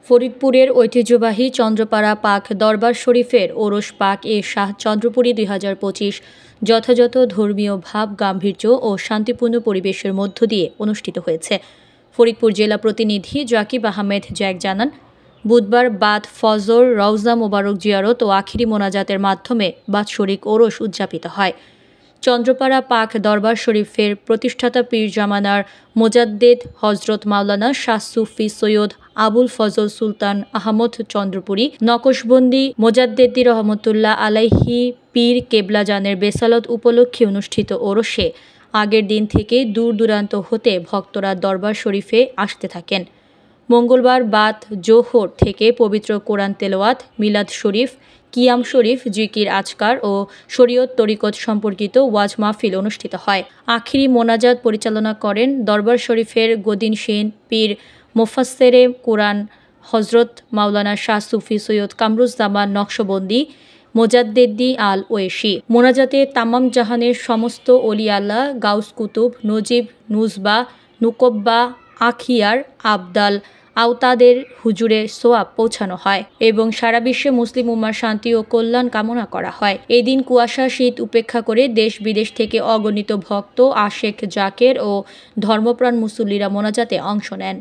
ফরিদপুরের ঐতিহ্যবাহী চন্দ্রপাড়া পাক দরবার শরীফের ওরস পাক এ শাহ চন্দ্রপুরী ২০২৫ যথাযথ ধর্মীয় ভাব গাম্ভীর্য ও শান্তিপূর্ণ পরিবেশের মধ্য দিয়ে অনুষ্ঠিত হয়েছে। ফরিদপুর জেলা প্রতিনিধি জাকিব আহমেদ জ্যাক জানান, বুধবার বাদ ফজর রওজা মোবারক জিয়ারত ও আখিরি মোনাজাতের মাধ্যমে বাৎসরিক ওরস উদযাপিত হয়। চন্দ্রপাড়া পাক দরবার শরীফের প্রতিষ্ঠাতা পীর জামানার মোজাদ্দেদ হজরত মাওলানা শাহ সুফি সৈয়দ আবুল ফজল সুলতান আহমদ চন্দ্রপুরী নকশবন্দি মোজাদ্দেদি রহমতুল্লাহ আলাইহি পীর কেবলাজানের বেসালত উপলক্ষে অনুষ্ঠিত ওরসে আগের দিন থেকে দূর দূরান্ত হতে ভক্তরা দরবার শরীফে আসতে থাকেন। মঙ্গলবার বাদ জোহর থেকে পবিত্র কোরআন তেলাওয়াত, মিলাদ শরীফ, কিয়াম শরীফ, জিকির আজকার ও শরীয়ত তরিকত সম্পর্কিত ওয়াজ মাহফিল অনুষ্ঠিত হয়। আখিরি মোনাজাত পরিচালনা করেন দরবার শরীফের গদিনশীন পীর মুফাসসিরে কুরআন হজরত মাওলানা শাহ সুফি সৈয়দ কামরুজ্জামান নকশবন্দি মোজাদ্দেদি আল ওয়েশি। মোনাজাতে তামাম জাহানের সমস্ত অলি আল্লাহ, গাউস কুতুব, নজিব, নুজবা, নুকব্বা, আখিয়ার, আবদাল, আওতাদের হুজুরে সোয়াব পৌঁছানো হয় এবং সারা বিশ্বে মুসলিম উম্মার শান্তি ও কল্যাণ কামনা করা হয়। এদিন কুয়াশা শীত উপেক্ষা করে দেশ বিদেশ থেকে অগণিত ভক্ত, আশেক, জাকের ও ধর্মপ্রাণ মুসল্লিরা মোনাজাতে অংশ নেন।